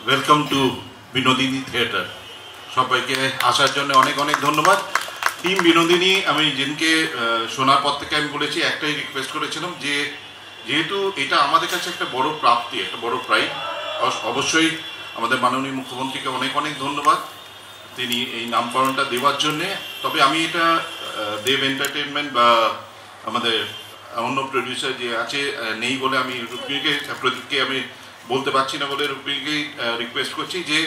Welcome to Binodini theatre. সবাইকে আসার জন্য অনেক অনেক ধন্যবাদ। টিম বিনোদিনী, আমি যেদিনকে শোনার পর থেকে আমি বলেছি, একটাই রিকোয়েস্ট করেছিলাম যে যেহেতু এটা আমাদের কাছে একটা বড় প্রাপ্তি, একটা বড় প্রাইড, অবশ্যই আমাদের মাননীয় মুখ্যমন্ত্রীকে অনেক অনেক ধন্যবাদ তিনি এই নামকরণটা দেওয়ার জন্যে। তবে আমি এটা দেব এন্টারটেনমেন্ট বা আমাদের অন্য প্রডিউসার যে আছে নেই বলে আমি প্রদীপকে আমি বলতে পারছি না বলে রুক্মিণীকে রিকোয়েস্ট করছি যে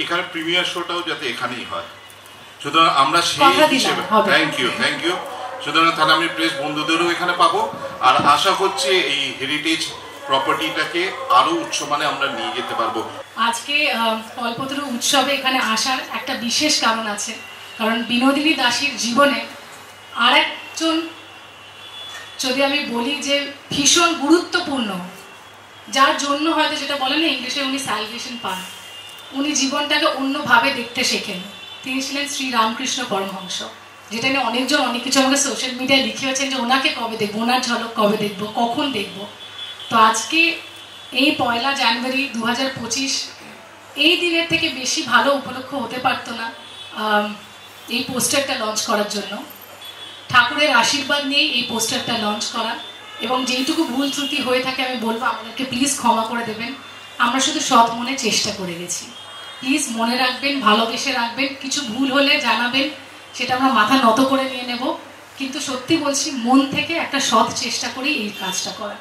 এখানে প্রিমিয়ার শোটাও যাতে এখানেই হয়। সুতরাং আমরা সেই হিসেবে থ্যাংক ইউ। সুতরাং তাহলে আমি প্রেস বন্ধুদেরও এখানে পাবো, আর আশা করছি এই হেরিটেজ প্রপার্টিটাকে আরো উচ্চমানে আমরা নিয়ে যেতে পারবো। আজকে কল্পতরু উৎসবে এখানে আসার একটা বিশেষ কারণ আছে, কারণ বিনোদিনী দাসীর জীবনে আরেকজন যদি আমি বলি যে ভীষণ গুরুত্বপূর্ণ, যার জন্য হয়তো যেটা বলেন না ইংলিশে উনি স্যালভেশন পান, উনি জীবনটাকে অন্যভাবে দেখতে শেখেন। তিনি ছিলেন শ্রী রামকৃষ্ণ পরমহংস, যেটা নিয়ে অনেকজন অনেক কিছু আমাকে সোশ্যাল মিডিয়ায় লিখিয়েছেন যে ওনাকে কবে দেখবো, ওনার ঝলক কবে দেখবো, কখন দেখবো। তো আজকে এই 1 জানুয়ারি 2025 এই দিনের থেকে বেশি ভালো উপলক্ষ হতে পারতো না এই পোস্টারটা লঞ্চ করার জন্য। ঠাকুরের আশীর্বাদ নিয়েই এই পোস্টারটা লঞ্চ করা, এবং যেইটুকু ভুল ত্রুটি হয়ে থাকে আমি বলবো আমাদেরকে প্লিজ ক্ষমা করে দেবেন। আমরা শুধু সৎ মনে চেষ্টা করে গেছি, প্লিজ মনে রাখবেন, ভালোবেসে রাখবেন। কিছু ভুল হলে জানাবেন, সেটা আমরা মাথা নত করে নিয়ে নেব, কিন্তু সত্যি বলছি মন থেকে একটা সৎ চেষ্টা করেই এই কাজটা করা।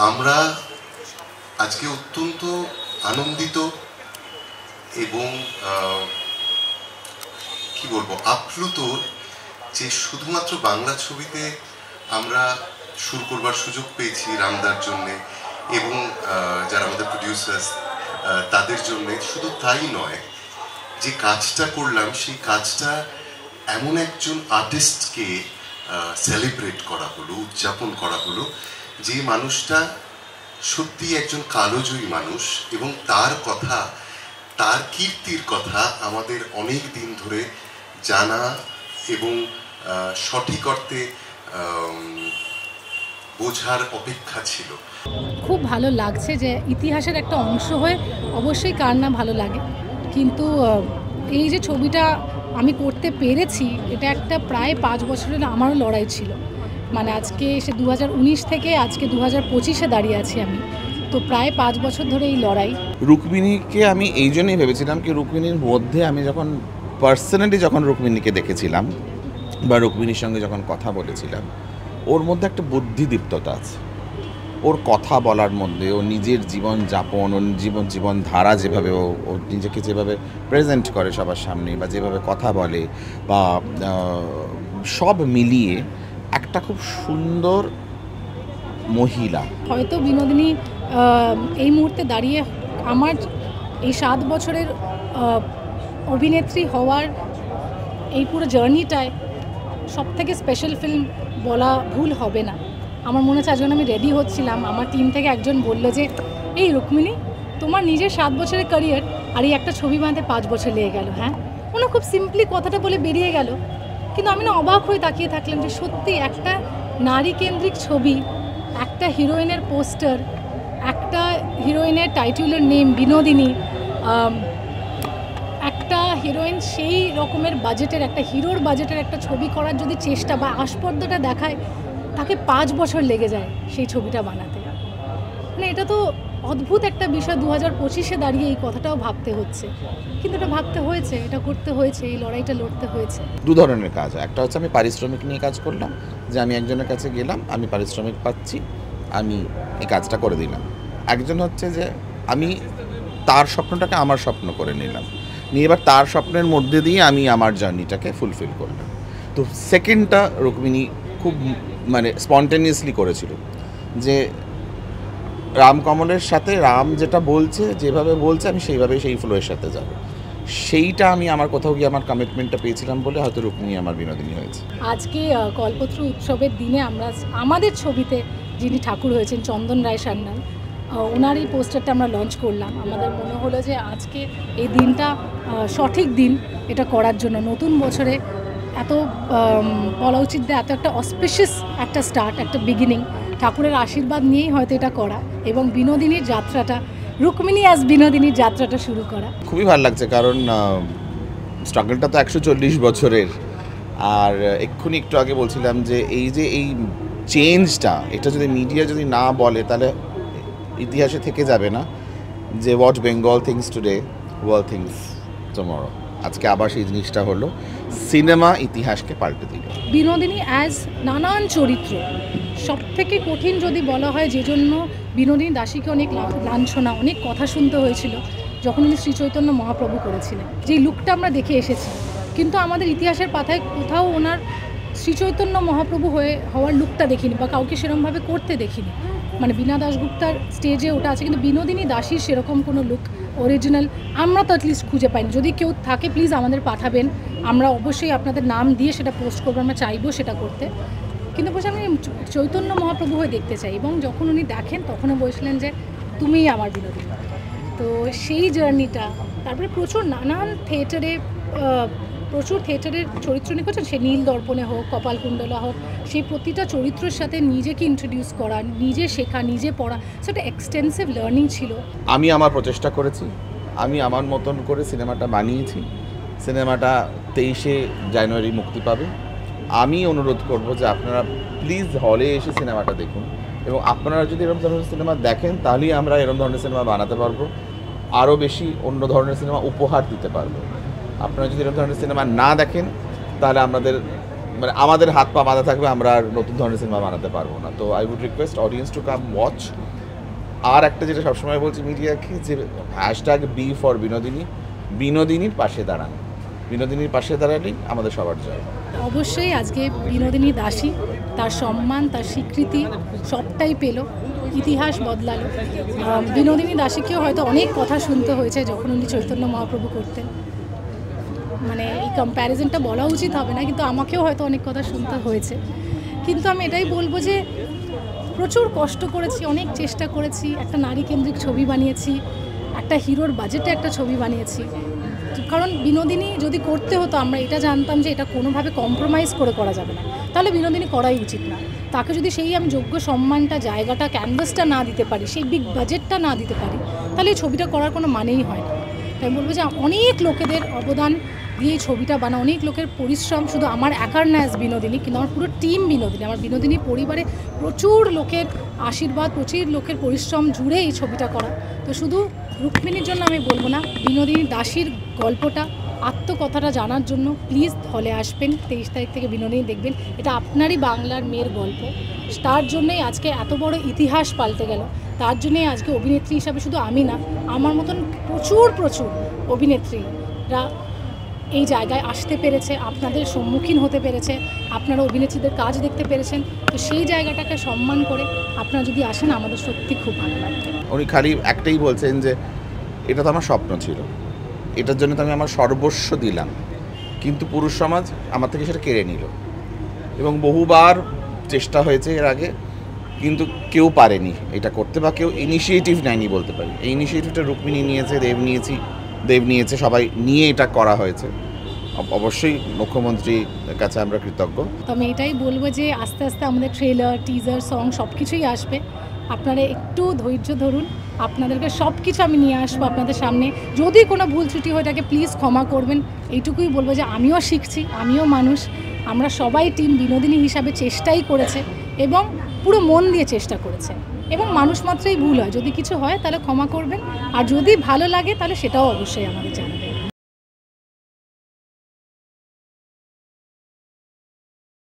আমরা আজকে অত্যন্ত আনন্দিত এবং কি বলবো আপ্লুত যে শুধুমাত্র বাংলা ছবিতে আমরা সুর করবার সুযোগ পেয়েছি রামদার জন্যে এবং যারা আমাদের প্রডিউসার্স তাদের জন্যে। শুধু তাই নয়, যে কাজটা করলাম সেই কাজটা এমন একজন আর্টিস্টকে সেলিব্রেট করা হলো, উদযাপন করা হলো, যে মানুষটা সত্যি একজন কালোজয়ী মানুষ, এবং তার কথা, তার কীর্তির কথা আমাদের অনেক দিন ধরে জানা এবং সঠিক অর্থে বোঝার অপেক্ষা ছিল। খুব ভালো লাগছে যে ইতিহাসের একটা অংশ হয়ে অবশ্যই কার না ভালো লাগে, কিন্তু এই যে ছবিটা আমি করতে পেরেছি এটা একটা প্রায় 5 বছরের আমারও লড়াই ছিল। মানে আজকে সে 2019 থেকে আজকে 2025-এ দাঁড়িয়ে আছি আমি, তো প্রায় 5 বছর ধরে এই লড়াই। রুক্মিণীকে আমি এই জন্যই ভেবেছিলাম কি রুক্মিণীর মধ্যে আমি যখন পার্সোনালি রুক্মিণীকে দেখেছিলাম বা রুক্মিণীর সঙ্গে যখন কথা বলেছিলাম, ওর মধ্যে একটা বুদ্ধিদীপ্ততা আছে। ওর কথা বলার মধ্যে, ও নিজের জীবনযাপন, ওর জীবনধারা যেভাবে ও নিজেকে যেভাবে প্রেজেন্ট করে সবার সামনে, বা যেভাবে কথা বলে, বা সব মিলিয়ে একটা খুব সুন্দর মহিলা। হয়তো বিনোদিনী এই মুহূর্তে দাঁড়িয়ে আমার এই 7 বছরের অভিনেত্রী হওয়ার এই পুরো জার্নিটায় সবথেকে স্পেশাল ফিল্ম বলা ভুল হবে না। আমার মনে হচ্ছে আজকে আমি রেডি হচ্ছিলাম, আমার টিম থেকে একজন বললো যে এই রুক্মিণী, তোমার নিজের 7 বছরের ক্যারিয়ার আর এই একটা ছবি বানাতে 5 বছর লেগে গেল। হ্যাঁ, ওনা খুব সিম্পলি কথাটা বলে বেরিয়ে গেল, কিন্তু আমি না অবাক হয়ে তাকিয়ে থাকলাম যে সত্যি একটা নারী কেন্দ্রিক ছবি, একটা হিরোইনের পোস্টার, একটা হিরোইনের টাইটেলের নেম বিনোদিনী, একটা হিরোইন সেই রকমের বাজেটের, একটা হিরোর বাজেটের একটা ছবি করার যদি চেষ্টা বা আস্পর্দাটা দেখায়, তাকে 5 বছর লেগে যায় সেই ছবিটা বানাতে। মানে এটা তো অদ্ভুত একটা বিষয়। 2025-এ দাঁড়িয়ে এই কথাটাও ভাবতে হচ্ছে, কিন্তু এটা ভাবতে হয়েছে, এটা করতে হয়েছে, এই লড়াইটা লড়তে হয়েছে। 2 ধরনের কাজ। একটা হচ্ছে আমি পারিশ্রমিক নিয়ে কাজ করলাম, যে আমি একজনের কাছে গেলাম, আমি পারিশ্রমিক পাচ্ছি, আমি এই কাজটা করে দিলাম। একজন হচ্ছে যে আমি তার স্বপ্নটাকে আমার স্বপ্ন করে নিলাম, নিয়ে এবার তার স্বপ্নের মধ্যে দিয়ে আমি আমার জার্নিটাকে ফুলফিল করলাম। তো সেকেন্ডটা রুক্মিণী খুব স্পন্টেনিয়াসলি করেছিল, যে রামকমলের সাথে রাম যেটা বলছে, যেভাবে বলছে আমি সেইভাবেই সেই ফ্লোয়ের সাথে যাব। সেইটা আমি আমার কোথাও গিয়ে আমার কমিটমেন্টটা পেয়েছিলাম বলে হয়তো রুক্মিণী আমার বিনোদিনী হয়েছে। আজকে কল্পতরু উৎসবের দিনে আমরা আমাদের ছবিতে যিনি ঠাকুর হয়েছেন চন্দন রায় সান্যাল, ওনার এই পোস্টারটা আমরা লঞ্চ করলাম। আমাদের মনে হলো যে আজকে এই দিনটা সঠিক দিন এটা করার জন্য। নতুন বছরে এত বলা উচিত যে এত একটা অসপিশিয়াস একটা স্টার্ট, একটা বিগিনিং, ঠাকুরের আশীর্বাদ নিয়েই হয়তো এটা করা, এবং বিনোদিনীর যাত্রাটা, রুক্মিণী অ্যাজ বিনোদিনীর যাত্রাটা শুরু করা খুবই ভালো লাগছে, কারণ স্ট্রাগলটা তো 140 বছরের। আর এক্ষুনি একটু আগে বলছিলাম যে এই চেঞ্জটা, এটা যদি মিডিয়া যদি না বলে তাহলে ইতিহাসে থেকে যাবে না যে what Bengal things today world things tomorrow. আজকে আবার সেই জিনিসটা হলো, সিনেমা ইতিহাসকে পাল্টে দিল। বিনোদিনী অ্যাজ নানান চরিত্র, সব থেকে কঠিন যদি বলা হয়, যে জন্য বিনোদিনী দাসীকে অনেক লাঞ্ছনা, অনেক কথা শুনতে হয়েছিল যখন উনি শ্রী চৈতন্য মহাপ্রভু করেছিলেন। যেই লুকটা আমরা দেখে এসেছি, কিন্তু আমাদের ইতিহাসের পাতায় কোথাও ওনার শ্রী চৈতন্য মহাপ্রভু হওয়ার লুকটা দেখিনি, বা কাউকে সেরকমভাবে করতে দেখিনি। মানে বীণা দাশগুপ্তার স্টেজে ওটা আছে, কিন্তু বিনোদিনী দাসীর সেরকম কোনো লুক অরিজিনাল আমরা তো অ্যাটলিস্ট খুঁজে পাইনি। যদি কেউ থাকে প্লিজ আমাদের পাঠাবেন, আমরা অবশ্যই আপনাদের নাম দিয়ে সেটা পোস্ট করবো, আমরা চাইবো সেটা করতে। কিন্তু বলছি আমি চৈতন্য মহাপ্রভু হয়ে দেখতে চাই, এবং যখন উনি দেখেন তখনও বলছিলেন যে তুমিই আমার বিনোদিনী। তো সেই জার্নিটা, তারপরে প্রচুর নানান প্রচুর থিয়েটারের চরিত্র নিয়ে করছেন, সে নীল দর্পণে হোক, কপালকুণ্ডলা হোক, সেই প্রতিটা চরিত্রের সাথে নিজেকে ইন্ট্রোডিউস করা, নিজে শেখা, নিজে পড়া, সেটা এক্সটেন্সিভ লার্নিং ছিল। আমি আমার প্রচেষ্টা করেছি, আমি আমার মতন করে সিনেমাটা বানিয়েছি। সিনেমাটা 23শে জানুয়ারি মুক্তি পাবে। আমি অনুরোধ করব যে আপনারা প্লিজ হলে এসে সিনেমাটা দেখুন, এবং আপনারা যদি এরকম ধরনের সিনেমা দেখেন তাহলেই আমরা এরকম ধরনের সিনেমা বানাতে পারবো, আরও বেশি অন্য ধরনের সিনেমা উপহার দিতে পারবো। আপনারা যদি এরকম ধরনের সিনেমা না দেখেন তাহলে আমাদের হাত পা বাঁধা থাকবে, আমরা আর নতুন ধরনের সিনেমা বানাতে পারবো না। তো I would request audience to come watch. আর একটা যেটা সবসময় বলছি মিডিয়াকে, যে হ্যাশট্যাগ বি ফর বিনোদিনী, বিনোদিনীর পাশে দাঁড়ান। বিনোদিনীর পাশে দাঁড়ালেই আমাদের সবার জয়। অবশ্যই আজকে বিনোদিনী দাসী তার সম্মান, তার স্বীকৃতি সবটাই পেল, ইতিহাস বদলালো। বিনোদিনী দাসীকেও হয়তো অনেক কথা শুনতে হয়েছে যখন উনি চৈতন্য মহাপ্রভু করতেন, মানে এই কম্প্যারিজনটা বলা উচিত হবে না, কিন্তু আমাকেও হয়তো অনেক কথা শুনতে হয়েছে। কিন্তু আমি এটাই বলবো যে প্রচুর কষ্ট করেছি, অনেক চেষ্টা করেছি, একটা নারী কেন্দ্রিক ছবি বানিয়েছি, একটা হিরোর বাজেটে একটা ছবি বানিয়েছি। কারণ বিনোদিনী যদি করতে হতো, আমরা এটা জানতাম যে এটা কোনোভাবে কম্প্রোমাইজ করে করা যাবে না, তাহলে বিনোদিনী করাই উচিত না। তাকে যদি সেই আমি যোগ্য সম্মানটা, জায়গাটা, ক্যানভাসটা না দিতে পারি, সেই বিগ বাজেটটা না দিতে পারি, তাহলে এই ছবিটা করার কোনো মানেই হয় না। তাই বলবো যে অনেক লোকেদের অবদান দিয়ে এই ছবিটা বানা, অনেক লোকের পরিশ্রম, শুধু আমার একার না অ্যাজ বিনোদিনী, কিন্তু আমার পুরো টিম বিনোদিনী, আমার বিনোদিনী পরিবারে প্রচুর লোকের আশীর্বাদ, প্রচুর লোকের পরিশ্রম জুড়ে এই ছবিটা করা। তো শুধু রুক্মিণীর জন্য আমি বলবো না, বিনোদিনী দাসীর গল্পটা, আত্মকথাটা জানার জন্য প্লিজ হলে আসবেন। 23 তারিখ থেকে বিনোদিনী দেখবেন, এটা আপনারই বাংলার মেয়ের গল্প। তার জন্যই আজকে এত বড় ইতিহাস পাল্টে গেল, তার জন্যই আজকে অভিনেত্রী হিসাবে শুধু আমি না, আমার মতন প্রচুর অভিনেত্রীরা এই জায়গায় আসতে পেরেছে, আপনাদের সম্মুখীন হতে পেরেছে, আপনারা অভিনেত্রীদের কাজ দেখতে পেরেছেন। তো সেই জায়গাটাকে সম্মান করে আপনারা যদি আসেন, আমাদের সত্যি খুব ভালো লাগবে। উনি খালি একটাই বলছেন যে এটা তো আমার স্বপ্ন ছিল, এটার জন্য তো আমি আমার সর্বস্ব দিলাম, কিন্তু পুরুষ সমাজ আমার থেকে সেটা কেড়ে নিল। এবং বহুবার চেষ্টা হয়েছে এর আগে, কিন্তু কেউ পারেনি এটা করতে, বা কেউ ইনিশিয়েটিভ নেয়নি বলতে পারি। এই ইনিশিয়েটিভটা রুক্মিণী নিয়েছে, দেব নিয়েছে, সবাই নিয়ে এটা করা হয়েছে। অবশ্যই মুখ্যমন্ত্রীর কাছে আমরা কৃতজ্ঞ। তো আমি এটাই বলবো যে আস্তে আস্তে আমাদের ট্রেলার, টিজার, সং সব কিছুই আসবে, আপনারা একটু ধৈর্য ধরুন, আপনাদেরকে সব কিছু আমি নিয়ে আসবো আপনাদের সামনে। যদি কোনো ভুল ত্রুটি হয়ে থাকে প্লিজ ক্ষমা করবেন, এইটুকুই বলবো যে আমিও শিখছি, আমিও মানুষ, আমরা সবাই টিম বিনোদিনী হিসাবে চেষ্টাই করেছে, এবং পুরো মন দিয়ে চেষ্টা করেছে, এবং মানুষ মাত্রই ভুল হয়, যদি কিছু হয় তাহলে ক্ষমা করবেন, আর যদি ভালো লাগে তাহলে সেটাও অবশ্যই আমাদের জানাবেন।